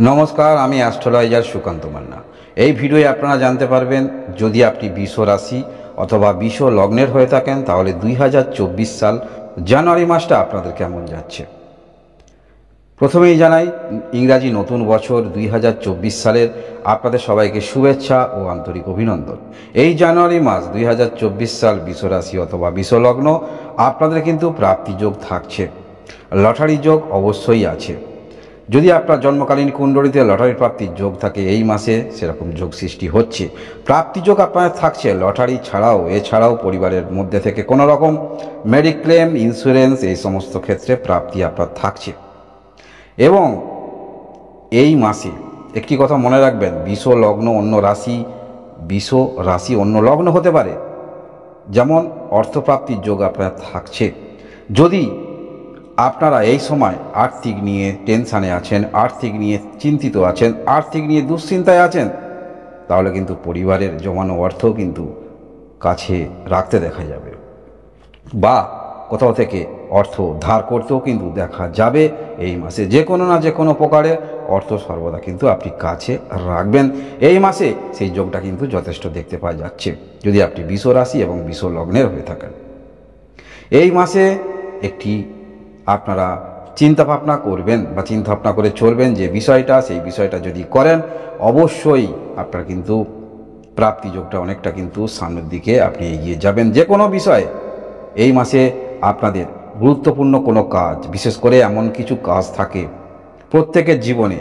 নমস্কার, আমি অ্যাস্ট্রোলজার সুকান্ত মান্না। এই ভিডিওয়ে আপনারা জানতে পারবেন যদি আপনি বৃষ রাশি অথবা বৃষ লগ্নের হয়ে থাকেন তাহলে 2024 সাল জানুয়ারি মাসটা আপনাদের কেমন যাচ্ছে। প্রথমেই জানাই ইংরাজি নতুন বছর 2024 সালের আপনাদের সবাইকে শুভেচ্ছা ও আন্তরিক অভিনন্দন। এই জানুয়ারি মাস 2024 সাল বৃষ রাশি অথবা বৃষ লগ্ন আপনাদের কিন্তু প্রাপ্তি যোগ থাকছে, লটারি যোগ অবশ্যই আছে। যদি আপনার জন্মকালীন কুণ্ডলিতে লটারি প্রাপ্তির যোগ থাকে এই মাসে সেরকম যোগ সৃষ্টি হচ্ছে। প্রাপ্তি যোগ আপনার থাকছে লটারি এছাড়াও পরিবারের মধ্যে থেকে কোনো রকম মেডিক্লেম, ইন্স্যুরেন্স এই সমস্ত ক্ষেত্রে প্রাপ্তি আপনার থাকছে। এবং এই মাসে একটি কথা মনে রাখবেন, বৃষ লগ্ন অন্য রাশি, বৃষ রাশি অন্য লগ্ন হতে পারে। যেমন অর্থপ্রাপ্তির যোগ আপনার থাকছে। যদি আপনারা এই সময় আর্থিক নিয়ে টেনশানে আছেন, আর্থিক নিয়ে চিন্তিত আছেন, আর্থিক নিয়ে দুশ্চিন্তায় আছেন, তাহলে কিন্তু পরিবারের জমানো অর্থ কিন্তু কাছে রাখতে দেখা যাবে, বা কোথাও থেকে অর্থ ধার করতেও কিন্তু দেখা যাবে। এই মাসে যে কোনো না যে কোনো প্রকারে অর্থ সর্বদা কিন্তু আপনি কাছে রাখবেন। এই মাসে সেই যোগটা কিন্তু যথেষ্ট দেখতে পাওয়া যাচ্ছে যদি আপনি বৃষ রাশি এবং বৃষ লগ্নের হয়ে থাকেন। এই মাসে একটি আপনারা চিন্তা ভাবনা করবেন বা চিন্তা ভাবনা করে চলবেন যে সেই বিষয়টা যদি করেন অবশ্যই আপনার কিন্তু প্রাপ্তি যোগটা অনেকটা কিন্তু সামনের দিকে আপনি এগিয়ে যাবেন। যে কোনো বিষয়ে এই মাসে আপনাদের গুরুত্বপূর্ণ কোনো কাজ, বিশেষ করে এমন কিছু কাজ থাকে প্রত্যেকের জীবনে,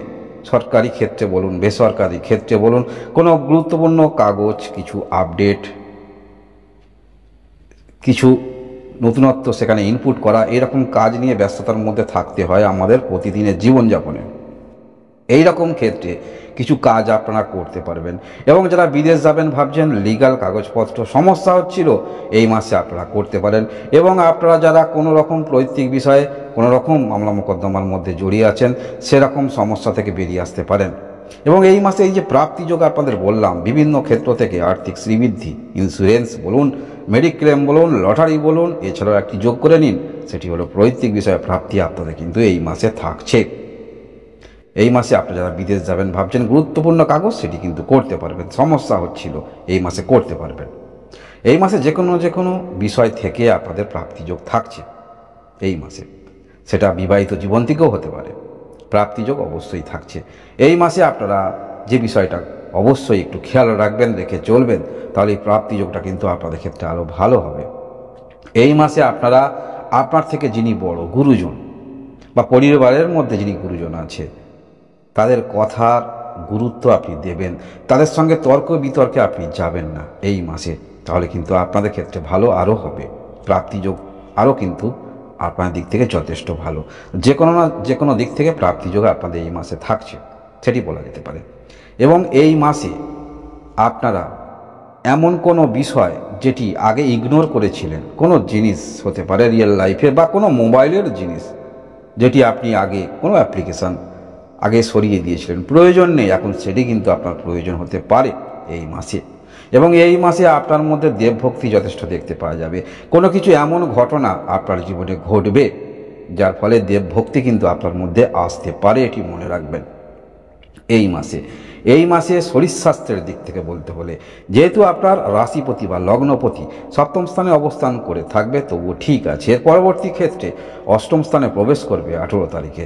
সরকারি ক্ষেত্রে বলুন, বেসরকারি ক্ষেত্রে বলুন, কোনো গুরুত্বপূর্ণ কাগজ, কিছু আপডেট, কিছু নতুনত্ব সেখানে ইনপুট করা, এরকম কাজ নিয়ে ব্যস্ততার মধ্যে থাকতে হয় আমাদের প্রতিদিনের জীবনযাপনে। এই রকম ক্ষেত্রে কিছু কাজ আপনারা করতে পারবেন। এবং যারা বিদেশ যাবেন ভাবছেন, লিগ্যাল কাগজপত্র সমস্যা হচ্ছিল, এই মাসে আপনারা করতে পারেন। এবং আপনারা যারা কোনো রকম পৈতৃক বিষয়ে কোনো রকম মামলা মোকদ্দমার মধ্যে জড়িয়ে আছেন, সেরকম সমস্যা থেকে বেরিয়ে আসতে পারেন। এবং এই মাসে এই যে প্রাপ্তি যোগ আপনাদের বললাম, বিভিন্ন ক্ষেত্র থেকে আর্থিক শ্রীবৃদ্ধি, ইন্স্যুরেন্স বলুন, মেডিক্লেম বলুন, লটারি বলুন, এছাড়াও একটি যোগ করে নিন, সেটি হলো পৈতৃক বিষয়ে প্রাপ্তি আপনাদের কিন্তু এই মাসে থাকছে। এই মাসে আপনি যারা বিদেশ যাবেন ভাবছেন, গুরুত্বপূর্ণ কাগজ সেটি কিন্তু করতে পারবেন। সমস্যা হচ্ছিল, এই মাসে করতে পারবেন। এই মাসে যে কোনো বিষয় থেকে আপনাদের প্রাপ্তি যোগ থাকছে এই মাসে, সেটা বিবাহিত জীবন থেকেও হতে পারে। প্রাপ্তি যোগ অবশ্যই থাকছে এই মাসে। আপনারা যে বিষয়টা অবশ্যই একটু খেয়াল রাখবেন, রেখে চলবেন, তাহলে এই প্রাপ্তি যোগটা কিন্তু আপনাদের ক্ষেত্রে আরও ভালো হবে। এই মাসে আপনারা আপনার থেকে যিনি বড় গুরুজন বা পরিবারের মধ্যে যিনি গুরুজন আছে তাদের কথার গুরুত্ব আপনি দেবেন, তাদের সঙ্গে তর্ক বিতর্কে আপনি যাবেন না এই মাসে, তাহলে কিন্তু আপনাদের ক্ষেত্রে ভালো আরও হবে। প্রাপ্তি যোগ আরও কিন্তু আপনার দিক থেকে যথেষ্ট ভালো। যে কোনো দিক থেকে প্রাপ্তি যোগ আপনাদের এই মাসে থাকছে, সেটি বলা যেতে পারে। এবং এই মাসে আপনারা এমন কোনো বিষয় যেটি আগে ইগনোর করেছিলেন, কোনো জিনিস হতে পারে রিয়েল লাইফে বা কোনো মোবাইলের জিনিস, যেটি আপনি আগে কোনো অ্যাপ্লিকেশান আগে সরিয়ে দিয়েছিলেন, প্রয়োজন নেই, এখন সেটি কিন্তু আপনার প্রয়োজন হতে পারে এই মাসে। এবং এই মাসে আপনার মধ্যে দেবভক্তি যথেষ্ট দেখতে পাওয়া যাবে। কোনো কিছু এমন ঘটনা আপনার জীবনে ঘটবে যার ফলে দেবভক্তি কিন্তু আপনার মধ্যে আসতে পারে, এটি মনে রাখবেন। এই মাসে শরীর স্বাস্থ্যের দিক থেকে বলতে হলে, যেহেতু আপনার রাশিপতি বা লগ্নপতি সপ্তম স্থানে অবস্থান করে থাকবে তবুও ঠিক আছে। এর পরবর্তী ক্ষেত্রে অষ্টম স্থানে প্রবেশ করবে 18 তারিখে,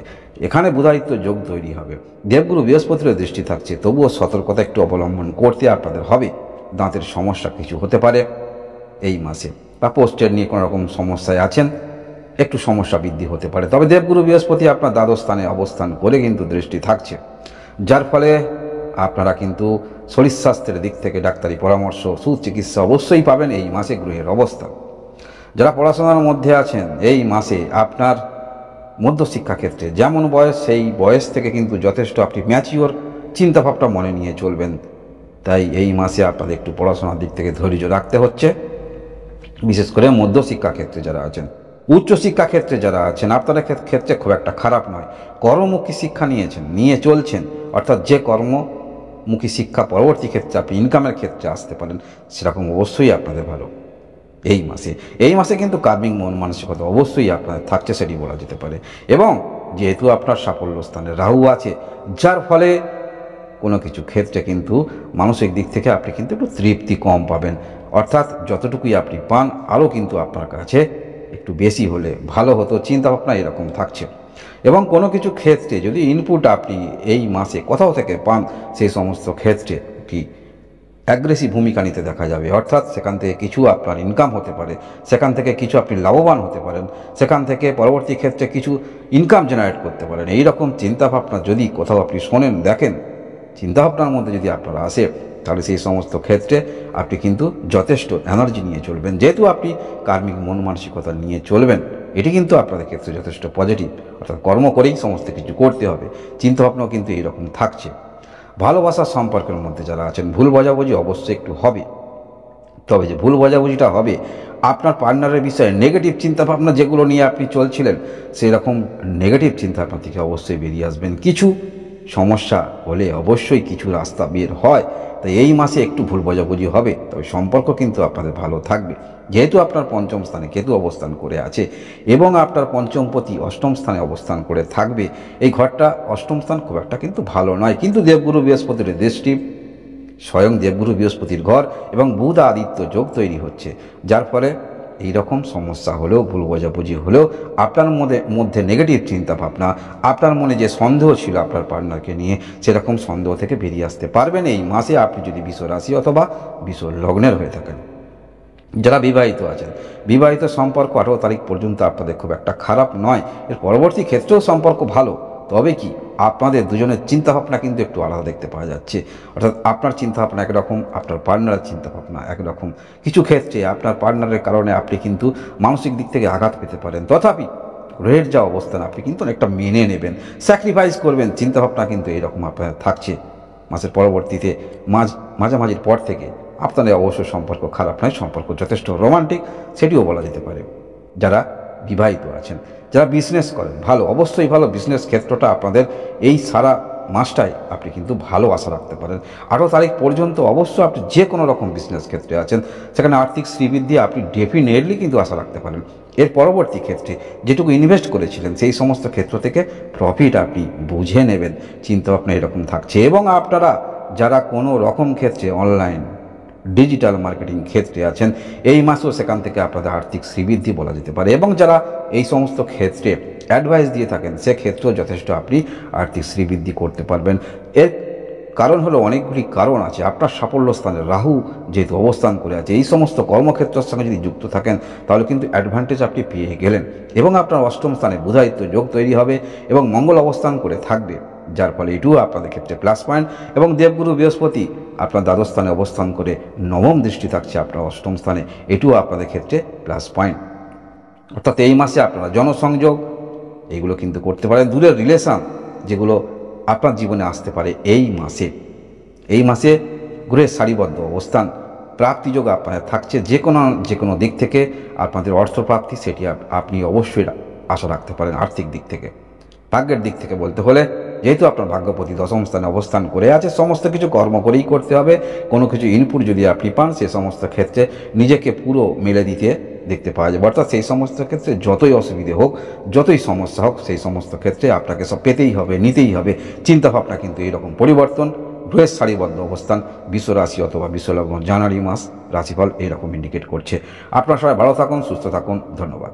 এখানে বুধাদিত্য যোগ তৈরি হবে। দেবগুরু বৃহস্পতির দৃষ্টি থাকছে, তবুও সতর্কতা একটু অবলম্বন করতে আপনাদের হবে। দাঁতের সমস্যা কিছু হতে পারে এই মাসে, বা পোস্টের নিয়ে কোনো রকম সমস্যায় আছেন, একটু সমস্যা বৃদ্ধি হতে পারে। তবে দেবগুরু বৃহস্পতি আপনার দ্বাদশ স্থানে অবস্থান করে কিন্তু দৃষ্টি থাকছে, যার ফলে আপনারা কিন্তু শরীর স্বাস্থ্যের দিক থেকে ডাক্তারি পরামর্শ, সুচিকিৎসা অবশ্যই পাবেন এই মাসে গ্রহের অবস্থা। যারা পড়াশোনার মধ্যে আছেন এই মাসে আপনার মধ্যশিক্ষা ক্ষেত্রে যেমন বয়স, সেই বয়স থেকে কিন্তু যথেষ্ট আপনি ম্যাচিওর চিন্তাভাবনা মনে নিয়ে চলবেন। তাই এই মাসে আপনাদের একটু পড়াশোনার দিক থেকে ধৈর্য রাখতে হচ্ছে, বিশেষ করে মধ্যশিক্ষা ক্ষেত্রে যারা আছেন। উচ্চশিক্ষা ক্ষেত্রে যারা আছেন আপনাদের ক্ষেত্রে খুব একটা খারাপ নয়। কর্মমুখী শিক্ষা নিয়ে চলছেন, অর্থাৎ যে কর্মমুখী শিক্ষা পরবর্তী ক্ষেত্রে আপনি ইনকামের ক্ষেত্রে আসতে পারেন, সেরকম অবশ্যই আপনাদের ভালো এই মাসে। কিন্তু কার্মিক মন মানসিকতা অবশ্যই আপনাদের থাকছে, সেটি বলা যেতে পারে। এবং যেহেতু আপনার সাফল্য স্থানে রাহু আছে, যার ফলে কোনো কিছু ক্ষেত্রে কিন্তু মানসিক দিক থেকে আপনি কিন্তু একটু তৃপ্তি কম পাবেন। অর্থাৎ যতটুকুই আপনি পান আরও কিন্তু আপনার কাছে একটু বেশি হলে ভালো হতো, চিন্তাভাবনা এরকম থাকছে। এবং কোনো কিছু ক্ষেত্রে যদি ইনপুট আপনি এই মাসে কোথাও থেকে পান, সেই সমস্ত ক্ষেত্রে কি অ্যাগ্রেসিভ ভূমিকা নিতে দেখা যাবে। অর্থাৎ সেখান থেকে কিছু আপনার ইনকাম হতে পারে, সেখান থেকে কিছু আপনি লাভবান হতে পারেন, সেখান থেকে পরবর্তী ক্ষেত্রে কিছু ইনকাম জেনারেট করতে পারেন। এই রকম চিন্তাভাবনা যদি কোথাও আপনি শোনেন, দেখেন, চিন্তাভাবনার মধ্যে যদি আপনারা আসে, তাহলে সেই সমস্ত ক্ষেত্রে আপনি কিন্তু যথেষ্ট এনার্জি নিয়ে চলবেন। যেহেতু আপনি কার্মিক মন মানসিকতা নিয়ে চলবেন, এটি কিন্তু আপনাদের ক্ষেত্রে যথেষ্ট পজিটিভ। অর্থাৎ কর্ম করেই সমস্ত কিছু করতে হবে, চিন্তাভাবনাও কিন্তু এইরকম থাকছে। ভালোবাসার সম্পর্কের মধ্যে যারা আছেন, ভুল বোঝাবুঝি অবশ্যই একটু হবে। তবে যে ভুল বোঝাবুঝিটা হবে, আপনার পার্টনারের বিষয়ে নেগেটিভ চিন্তাভাবনা যেগুলো নিয়ে আপনি চলছিলেন, সেই রকম নেগেটিভ চিন্তাভাবনা থেকে অবশ্যই বেরিয়ে আসবেন। কিছু সমস্যা হলে অবশ্যই কিছু রাস্তা বের হয়, তাই এই মাসে একটু ভুল বোঝাবুঝি হবে, তবে সম্পর্ক কিন্তু আপনাদের ভালো থাকবে। যেহেতু আপনার পঞ্চম স্থানে কেতু অবস্থান করে আছে এবং আপনার পঞ্চমপতি অষ্টম স্থানে অবস্থান করে থাকবে, এই ঘরটা অষ্টম স্থান খুব একটা কিন্তু ভালো নয়। কিন্তু দেবগুরু বৃহস্পতির দৃষ্টি, স্বয়ং দেবগুরু বৃহস্পতির ঘর এবং বুধ আদিত্য যোগ তৈরি হচ্ছে, যার ফলে এইরকম সমস্যা হলেও, ভুল বোঝাবুঝি হলেও, আপনার মধ্যে নেগেটিভ চিন্তাভাবনা, আপনার মনে যে সন্দেহ ছিল আপনার পার্টনারকে নিয়ে, সেরকম সন্দেহ থেকে বেরিয়ে আসতে পারবেন এই মাসে, আপনি যদি বৃষ রাশি অথবা বৃষ লগ্নের হয়ে থাকেন। যারা বিবাহিত আছেন, বিবাহিত সম্পর্ক 18 তারিখ পর্যন্ত আপনাদের খুব একটা খারাপ নয়। এর পরবর্তী ক্ষেত্রেও সম্পর্ক ভালো, তবে কি আপনাদের দুজনের চিন্তাভাবনা কিন্তু একটু আলাদা দেখতে পাওয়া যাচ্ছে। অর্থাৎ আপনার চিন্তাভাবনা একরকম, আপনার পার্টনারের চিন্তাভাবনা একরকম। কিছু ক্ষেত্রে আপনার পার্টনারের কারণে আপনি কিন্তু মানসিক দিক থেকে আঘাত পেতে পারেন, তথাপি গ্রহের যা অবস্থান আপনি কিন্তু অনেকটা মেনে নেবেন, স্যাক্রিফাইস করবেন। চিন্তাভাবনা কিন্তু এরকম আপনার থাকছে। মাসের পরবর্তীতে মাঝামাঝির পর থেকে আপনাদের অবশ্য সম্পর্ক খারাপ নয়, সম্পর্ক যথেষ্ট রোমান্টিক, সেটিও বলা যেতে পারে। যারা বিবাহিত আছেন, যারা বিজনেস করেন, ভালো, অবশ্যই ভালো। বিজনেস ক্ষেত্রটা আপনাদের এই সারা মাসটাই আপনি কিন্তু ভালো আশা রাখতে পারেন। 18 তারিখ পর্যন্ত অবশ্য আপনি যে কোনো রকম বিজনেস ক্ষেত্রে আছেন, সেখানে আর্থিক শ্রীবৃদ্ধি আপনি ডেফিনেটলি কিন্তু আশা রাখতে পারেন। এর পরবর্তী ক্ষেত্রে যেটুকু ইনভেস্ট করেছিলেন, সেই সমস্ত ক্ষেত্র থেকে প্রফিট আপনি বুঝে নেবেন, চিন্তাভাবনা এরকম থাকছে। এবং আপনারা যারা কোনো রকম ক্ষেত্রে অনলাইন ডিজিটাল মার্কেটিং ক্ষেত্রে আছেন, এই মাসেও সেখান থেকে আপনাদের আর্থিক শ্রীবৃদ্ধি বলা যেতে পারে। এবং যারা এই সমস্ত ক্ষেত্রে অ্যাডভাইস দিয়ে থাকেন, সেক্ষেত্রেও যথেষ্ট আপনি আর্থিক শ্রীবৃদ্ধি করতে পারবেন। এর কারণ হলো, অনেকগুলি কারণ আছে। আপনার সাফল্য স্থানে রাহু যেহেতু অবস্থান করে আছে, এই সমস্ত কর্মক্ষেত্রের সঙ্গে যদি যুক্ত থাকেন, তাহলে কিন্তু অ্যাডভান্টেজ আপনি পেয়ে গেলেন। এবং আপনার অষ্টম স্থানে বুধাদিত্য যোগ তৈরি হবে এবং মঙ্গল অবস্থান করে থাকবে, যার ফলে এটিও আপনাদের ক্ষেত্রে প্লাস পয়েন্ট। এবং দেবগুরু বৃহস্পতি আপনার দ্বাদশ স্থানে অবস্থান করে নবম দৃষ্টি থাকছে আপনার অষ্টম স্থানে, এটিও আপনাদের ক্ষেত্রে প্লাস পয়েন্ট। অর্থাৎ এই মাসে আপনারা জনসংযোগ এইগুলো কিন্তু করতে পারেন। দূরের রিলেশান যেগুলো আপনার জীবনে আসতে পারে এই মাসে গ্রহের সারিবদ্ধ অবস্থান, প্রাপ্তিযোগ আপনাদের থাকছে। যে কোনো দিক থেকে আপনাদের অর্থপ্রাপ্তি, সেটি আপনি অবশ্যই আশা রাখতে পারেন। আর্থিক দিক থেকে, ভাগ্যের দিক থেকে বলতে হলে, যেহেতু আপনার ভাগ্যপতি দশম স্থানে অবস্থান করে আছে, সমস্ত কিছু কর্ম করেই করতে হবে। কোনো কিছু ইনপুট যদি আপনি পান, সে সমস্ত ক্ষেত্রে নিজেকে পুরো মেলে দিতে দেখতে পাওয়া যাবে। অর্থাৎ সেই সমস্ত ক্ষেত্রে যতই অসুবিধে হোক, যতই সমস্যা হোক, সেই সমস্ত ক্ষেত্রে আপনাকে সব পেতেই হবে, নিতেই হবে। চিন্তাভাবনা কিন্তু এইরকম পরিবর্তন, গ্রহের সারিবদ্ধ অবস্থান, বিশ্ব রাশি অথবা বিশ্বলগ্ন, জানুয়ারি মাস রাশিফল এইরকম ইন্ডিকেট করছে। আপনারা সবাই ভালো থাকুন, সুস্থ থাকুন, ধন্যবাদ।